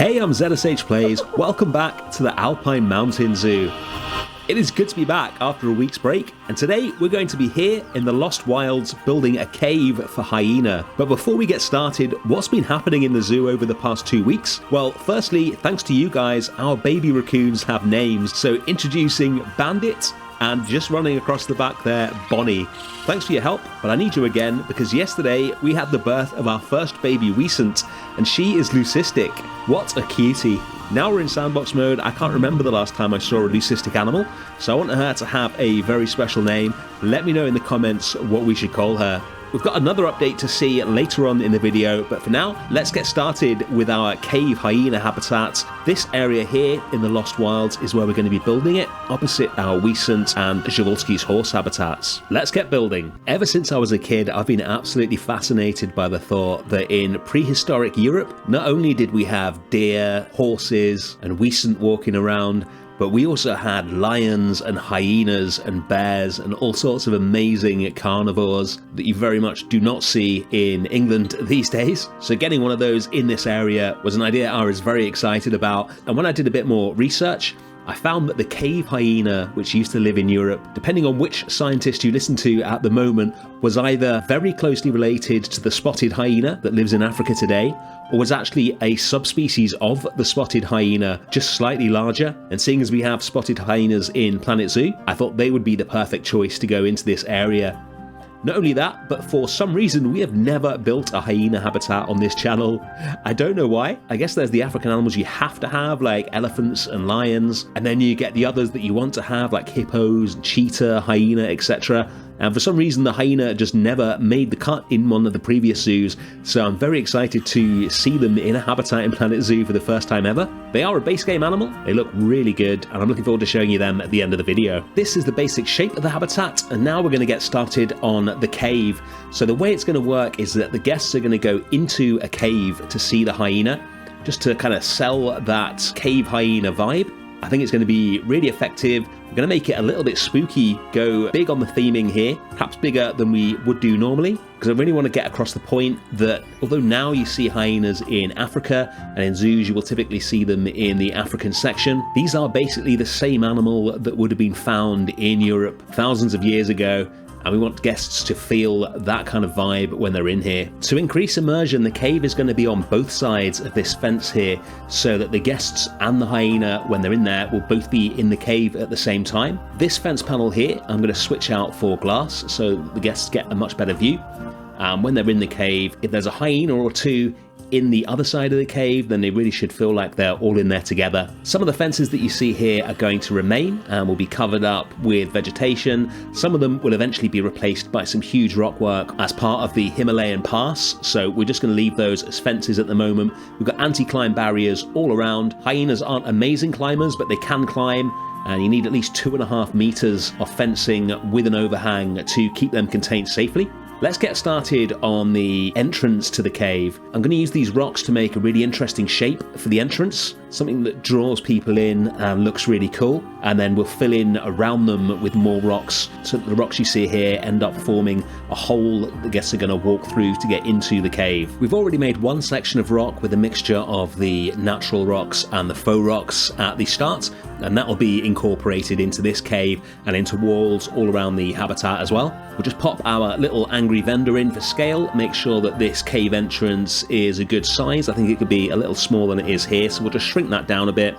Hey, I'm ZSH Plays. Welcome back to the Alpine Mountain Zoo. It is good to be back after a week's break, and today we're going to be here in the Lost Wilds building a cave for Hyena. But before we get started, what's been happening in the zoo over the past 2 weeks? Well, firstly, thanks to you guys, our baby raccoons have names. So introducing Bandit, and just running across the back there, Bonnie. Thanks for your help, but I need you again because yesterday we had the birth of our first baby Recent, and she is leucistic. What a cutie. Now we're in sandbox mode. I can't remember the last time I saw a leucistic animal, so I want her to have a very special name. Let me know in the comments what we should call her. We've got another update to see later on in the video, but for now, let's get started with our cave hyena habitat. This area here in the Lost Wilds is where we're going to be building it, opposite our Wiesent and Jaworski's horse habitats. Let's get building. Ever since I was a kid, I've been absolutely fascinated by the thought that in prehistoric Europe, not only did we have deer, horses, and Wiesent walking around, but we also had lions and hyenas and bears and all sorts of amazing carnivores that you very much do not see in England these days. So getting one of those in this area was an idea I was very excited about. And when I did a bit more research, I found that the cave hyena, which used to live in Europe, depending on which scientist you listen to at the moment, was either very closely related to the spotted hyena that lives in Africa today, or was actually a subspecies of the spotted hyena, just slightly larger. And seeing as we have spotted hyenas in Planet Zoo, I thought they would be the perfect choice to go into this area. Not only that, but for some reason we have never built a hyena habitat on this channel. I don't know why. I guess there's the African animals you have to have, like elephants and lions, and then you get the others that you want to have, like hippos, cheetah, hyena, etc. And for some reason the hyena just never made the cut in one of the previous zoos, so I'm very excited to see them in a habitat in Planet Zoo for the first time ever. They are a base game animal, they look really good, and I'm looking forward to showing you them at the end of the video. This is the basic shape of the habitat, and now we're going to get started on the cave. So the way it's going to work is that the guests are going to go into a cave to see the hyena, just to kind of sell that cave hyena vibe. I think it's going to be really effective. We're going to make it a little bit spooky, go big on the theming here, perhaps bigger than we would do normally, because I really want to get across the point that although now you see hyenas in Africa, and in zoos you will typically see them in the African section, these are basically the same animal that would have been found in Europe thousands of years ago. And we want guests to feel that kind of vibe when they're in here. To increase immersion, the cave is going to be on both sides of this fence here, so that the guests and the hyena, when they're in there, will both be in the cave at the same time. This fence panel here, I'm going to switch out for glass, so the guests get a much better view. When they're in the cave, if there's a hyena or two in the other side of the cave, then they really should feel like they're all in there together. Some of the fences that you see here are going to remain and will be covered up with vegetation. Some of them will eventually be replaced by some huge rock work as part of the Himalayan pass, so we're just going to leave those as fences at the moment. We've got anti-climb barriers all around. Hyenas aren't amazing climbers, but they can climb, and you need at least 2.5 meters of fencing with an overhang to keep them contained safely. Let's get started on the entrance to the cave. I'm going to use these rocks to make a really interesting shape for the entrance, something that draws people in and looks really cool, and then we'll fill in around them with more rocks, so that the rocks you see here end up forming a hole that the guests are going to walk through to get into the cave. We've already made one section of rock with a mixture of the natural rocks and the faux rocks at the start, and that will be incorporated into this cave and into walls all around the habitat as well. We'll just pop our little angry vendor in for scale, make sure that this cave entrance is a good size. I think it could be a little smaller than it is here, so we'll just shrink that down a bit.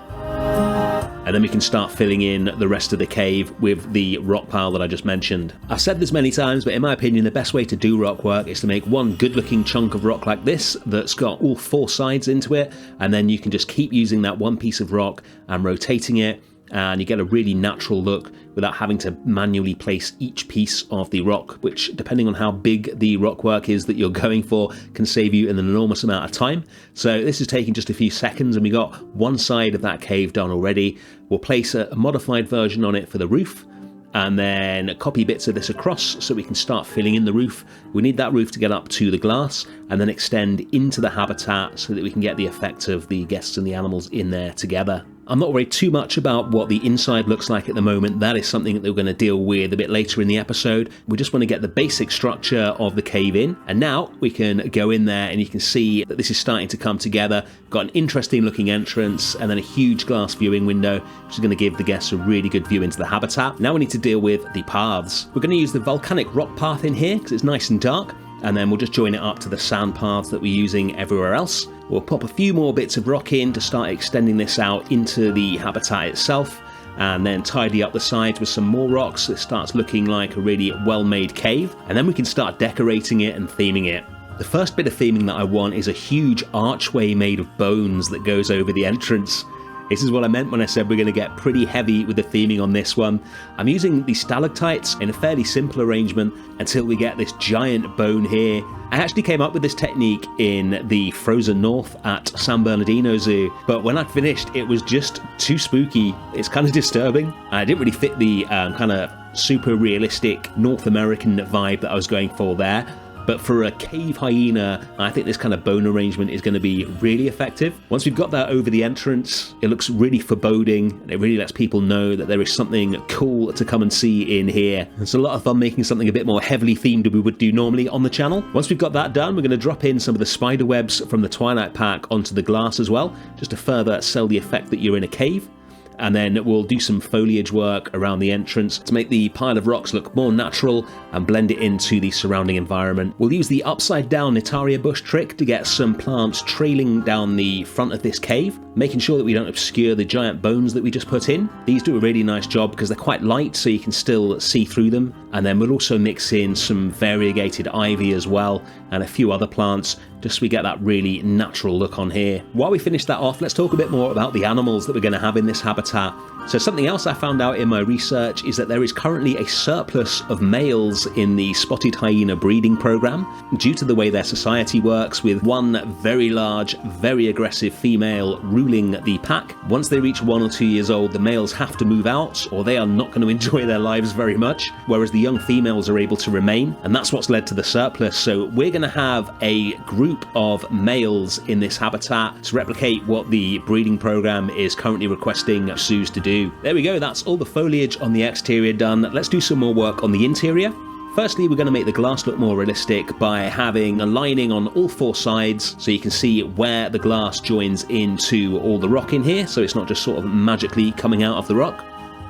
And then we can start filling in the rest of the cave with the rock pile that I just mentioned. I've said this many times, but in my opinion, the best way to do rock work is to make one good looking chunk of rock like this that's got all 4 sides into it, and then you can just keep using that one piece of rock and rotating it, and you get a really natural look without having to manually place each piece of the rock, which, depending on how big the rock work is that you're going for, can save you an enormous amount of time. So this is taking just a few seconds, and we got one side of that cave done already. We'll place a modified version on it for the roof, and then copy bits of this across so we can start filling in the roof. We need that roof to get up to the glass and then extend into the habitat so that we can get the effect of the guests and the animals in there together. I'm not worried too much about what the inside looks like at the moment. That is something that we're going to deal with a bit later in the episode. We just want to get the basic structure of the cave in. And now we can go in there and you can see that this is starting to come together. Got an interesting looking entrance and then a huge glass viewing window, which is going to give the guests a really good view into the habitat. Now we need to deal with the paths. We're going to use the volcanic rock path in here because it's nice and dark. And then we'll just join it up to the sand paths that we're using everywhere else. We'll pop a few more bits of rock in to start extending this out into the habitat itself, and then tidy up the sides with some more rocks so it starts looking like a really well-made cave, and then we can start decorating it and theming it. The first bit of theming that I want is a huge archway made of bones that goes over the entrance. This is what I meant when I said we're going to get pretty heavy with the theming on this one. I'm using the stalactites in a fairly simple arrangement until we get this giant bone here. I actually came up with this technique in the Frozen North at San Bernardino Zoo, but when I'd finished it was just too spooky. It's kind of disturbing. I didn't really fit the kind of super realistic North American vibe that I was going for there. But for a cave hyena, I think this kind of bone arrangement is going to be really effective. Once we've got that over the entrance, it looks really foreboding, and it really lets people know that there is something cool to come and see in here. It's a lot of fun making something a bit more heavily themed than we would do normally on the channel. Once we've got that done, we're going to drop in some of the spider webs from the Twilight Pack onto the glass as well, just to further sell the effect that you're in a cave. And then we'll do some foliage work around the entrance to make the pile of rocks look more natural and blend it into the surrounding environment. We'll use the upside down Netaria bush trick to get some plants trailing down the front of this cave, making sure that we don't obscure the giant bones that we just put in. These do a really nice job because they're quite light so you can still see through them. And then we'll also mix in some variegated ivy as well and a few other plants just so we get that really natural look on here. While we finish that off, let's talk a bit more about the animals that we're going to have in this habitat. So something else I found out in my research is that there is currently a surplus of males in the spotted hyena breeding program due to the way their society works, with one very large, very aggressive female ruling the pack. Once they reach 1 or 2 years old, the males have to move out or they are not going to enjoy their lives very much, whereas the young females are able to remain, and that's what's led to the surplus. So we're going to have a group of males in this habitat to replicate what the breeding program is currently requesting zoos to do. There we go, that's all the foliage on the exterior done. Let's do some more work on the interior. Firstly, we're going to make the glass look more realistic by having a lining on all 4 sides so you can see where the glass joins into all the rock in here, so it's not just sort of magically coming out of the rock.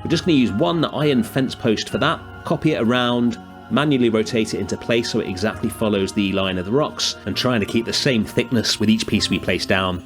We're just going to use 1 iron fence post for that, copy it around, manually rotate it into place so it exactly follows the line of the rocks, and trying to keep the same thickness with each piece we place down.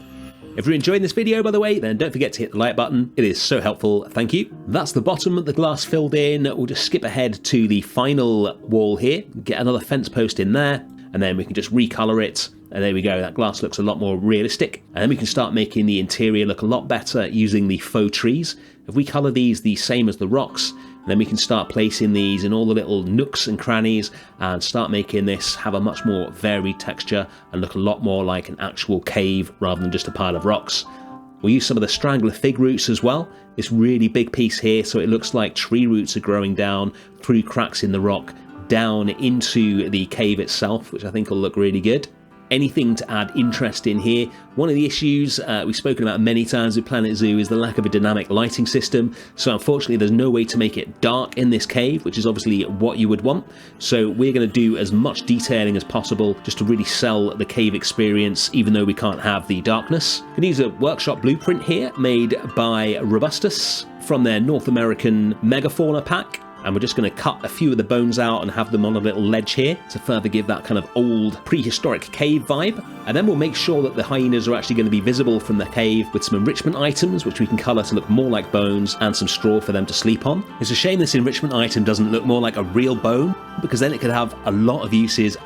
If you're enjoying this video, by the way, then don't forget to hit the like button. It is so helpful, thank you. That's the bottom of the glass filled in. We'll just skip ahead to the final wall here, get another fence post in there, and then we can just recolor it. And there we go, that glass looks a lot more realistic. And then we can start making the interior look a lot better using the faux trees. If we color these the same as the rocks, then we can start placing these in all the little nooks and crannies and start making this have a much more varied texture and look a lot more like an actual cave rather than just a pile of rocks. We'll use some of the strangler fig roots as well, this really big piece here, so it looks like tree roots are growing down through cracks in the rock down into the cave itself, which I think will look really good. Anything to add interest in here. One of the issues we've spoken about many times with Planet Zoo is the lack of a dynamic lighting system, so unfortunately there's no way to make it dark in this cave, which is obviously what you would want. So we're going to do as much detailing as possible just to really sell the cave experience, even though we can't have the darkness. I'm going to use a workshop blueprint here made by Robustus from their North American Megafauna pack. And we're just going to cut a few of the bones out and have them on a little ledge here to further give that kind of old prehistoric cave vibe. And then we'll make sure that the hyenas are actually going to be visible from the cave with some enrichment items which we can colour to look more like bones and some straw for them to sleep on. It's a shame this enrichment item doesn't look more like a real bone, because then it could have a lot of uses.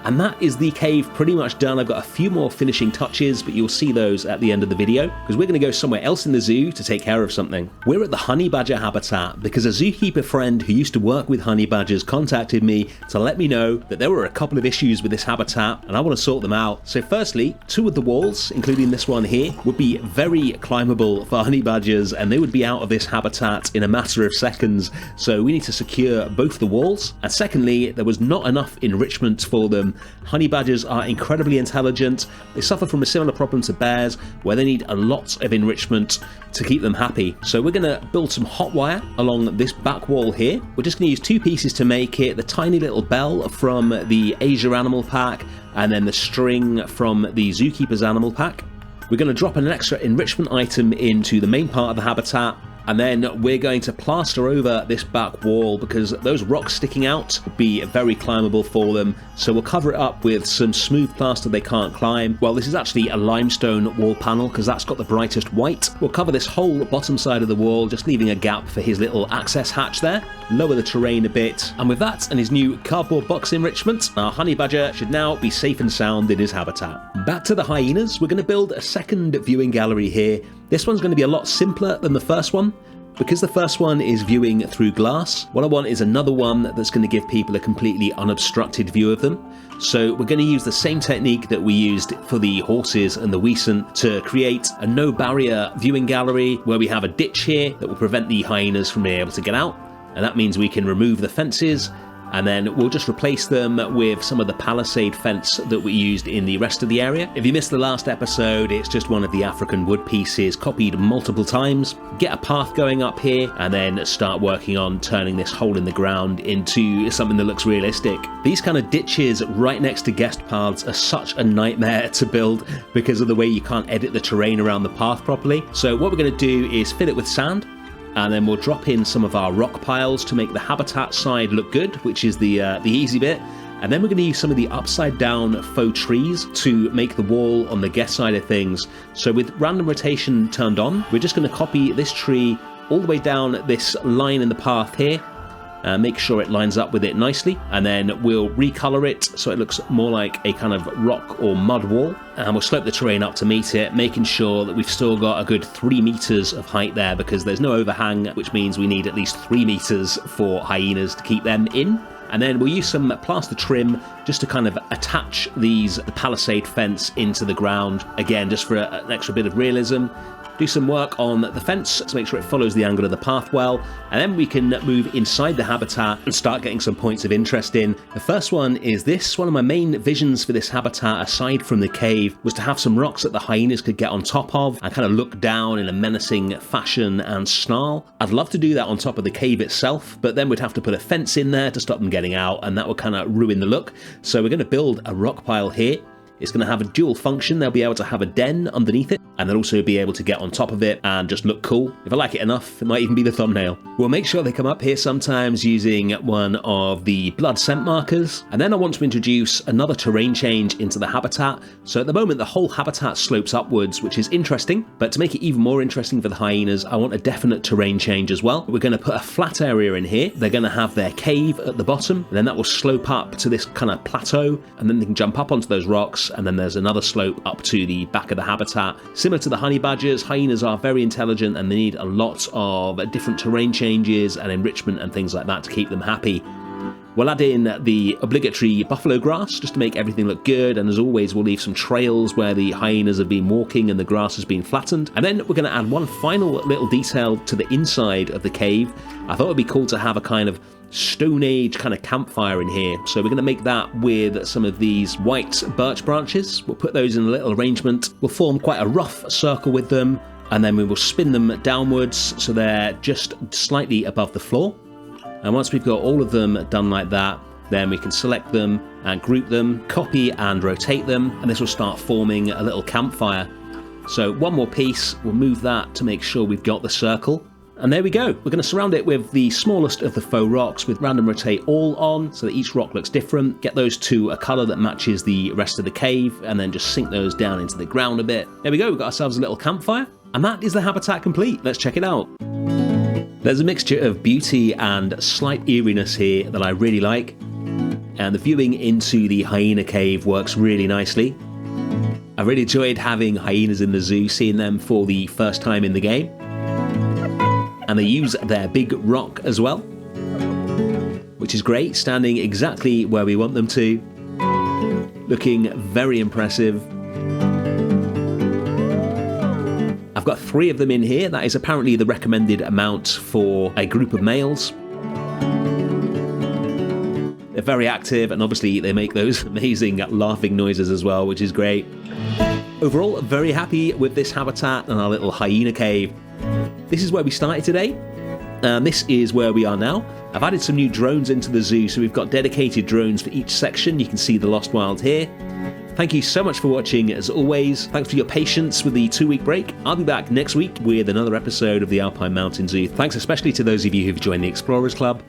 And that is the cave pretty much done. I've got a few more finishing touches, but you'll see those at the end of the video, because we're going to go somewhere else in the zoo to take care of something. We're at the honey badger habitat because a zookeeper friend who used to work with honey badgers contacted me to let me know that there were a couple of issues with this habitat and I want to sort them out. So firstly, 2 of the walls, including this one here, would be very climbable for honey badgers and they would be out of this habitat in a matter of seconds. So we need to secure both the walls. And secondly, there was not enough enrichment for them Honey badgers are incredibly intelligent. They suffer from a similar problem to bears, where they need a lot of enrichment to keep them happy. So we're going to build some hot wire along this back wall here. We're just going to use 2 pieces to make it: the tiny little bell from the Asia animal pack, and then the string from the Zookeeper's animal pack. We're going to drop an extra enrichment item into the main part of the habitat, and then we're going to plaster over this back wall because those rocks sticking out will be very climbable for them. So we'll cover it up with some smooth plaster they can't climb. Well, this is actually a limestone wall panel because that's got the brightest white. We'll cover this whole bottom side of the wall, just leaving a gap for his little access hatch there. Lower the terrain a bit, and with that and his new cardboard box enrichment, our honey badger should now be safe and sound in his habitat. Back to the hyenas, we're going to build a second viewing gallery here. This one's going to be a lot simpler than the first one. Because the first one is viewing through glass, what I want is another one that's going to give people a completely unobstructed view of them. So we're going to use the same technique that we used for the horses and the Wiesen to create a no barrier viewing gallery where we have a ditch here that will prevent the hyenas from being able to get out. And that means we can remove the fences, and then we'll just replace them with some of the palisade fence that we used in the rest of the area. If you missed the last episode, it's just one of the African wood pieces copied multiple times. Get a path going up here, and then start working on turning this hole in the ground into something that looks realistic. These kind of ditches right next to guest paths are such a nightmare to build because of the way you can't edit the terrain around the path properly. So what we're going to do is fill it with sand, and then we'll drop in some of our rock piles to make the habitat side look good, which is the easy bit. And then we're going to use some of the upside down faux trees to make the wall on the guest side of things. So with random rotation turned on, we're just going to copy this tree all the way down this line in the path here. Make sure it lines up with it nicely, and then we'll recolor it so it looks more like a kind of rock or mud wall, and we'll slope the terrain up to meet it, making sure that we've still got a good 3 meters of height there because there's no overhang, which means we need at least 3 meters for hyenas to keep them in. And then we'll use some plaster trim just to kind of attach the palisade fence into the ground, again just for an extra bit of realism. Do some work on the fence to make sure it follows the angle of the path well, and then we can move inside the habitat and start getting some points of interest in. The first one is this. One of my main visions for this habitat, aside from the cave, was to have some rocks that the hyenas could get on top of and kind of look down in a menacing fashion and snarl. I'd love to do that on top of the cave itself, but then we'd have to put a fence in there to stop them getting out, and that would kind of ruin the look. So we're going to build a rock pile here. It's going to have a dual function. They'll be able to have a den underneath it, and they'll also be able to get on top of it and just look cool. If I like it enough, it might even be the thumbnail. We'll make sure they come up here sometimes using one of the blood scent markers. And then I want to introduce another terrain change into the habitat. So at the moment, the whole habitat slopes upwards, which is interesting. But to make it even more interesting for the hyenas, I want a definite terrain change as well. We're going to put a flat area in here. They're going to have their cave at the bottom, and then that will slope up to this kind of plateau, and then they can jump up onto those rocks, and then there's another slope up to the back of the habitat. Similar to the honey badgers, hyenas are very intelligent and they need a lot of different terrain changes and enrichment and things like that to keep them happy. We'll add in the obligatory buffalo grass just to make everything look good, and as always we'll leave some trails where the hyenas have been walking and the grass has been flattened. And then we're going to add one final little detail to the inside of the cave. I thought it would be cool to have a kind of Stone Age kind of campfire in here, so we're going to make that with some of these white birch branches. We'll put those in a little arrangement. We'll form quite a rough circle with them, and then we will spin them downwards so they're just slightly above the floor. And once we've got all of them done like that, then we can select them and group them, copy and rotate them, and this will start forming a little campfire. So one more piece, we'll move that to make sure we've got the circle. And there we go. We're going to surround it with the smallest of the faux rocks with random rotate all on so that each rock looks different. Get those to a colour that matches the rest of the cave, and then just sink those down into the ground a bit. There we go, we've got ourselves a little campfire. And that is the habitat complete. Let's check it out. There's a mixture of beauty and slight eeriness here that I really like. And the viewing into the hyena cave works really nicely. I really enjoyed having hyenas in the zoo, seeing them for the first time in the game. And they use their big rock as well, which is great, standing exactly where we want them to, looking very impressive. I've got 3 of them in here. That is apparently the recommended amount for a group of males. They're very active, and obviously they make those amazing laughing noises as well, which is great. Overall, very happy with this habitat and our little hyena cave. This is where we started today, and this is where we are now. I've added some new drones into the zoo, so we've got dedicated drones for each section. You can see the Lost Wild here. Thank you so much for watching, as always. Thanks for your patience with the 2-week break. I'll be back next week with another episode of the Alpine Mountain Zoo. Thanks especially to those of you who've joined the Explorers Club.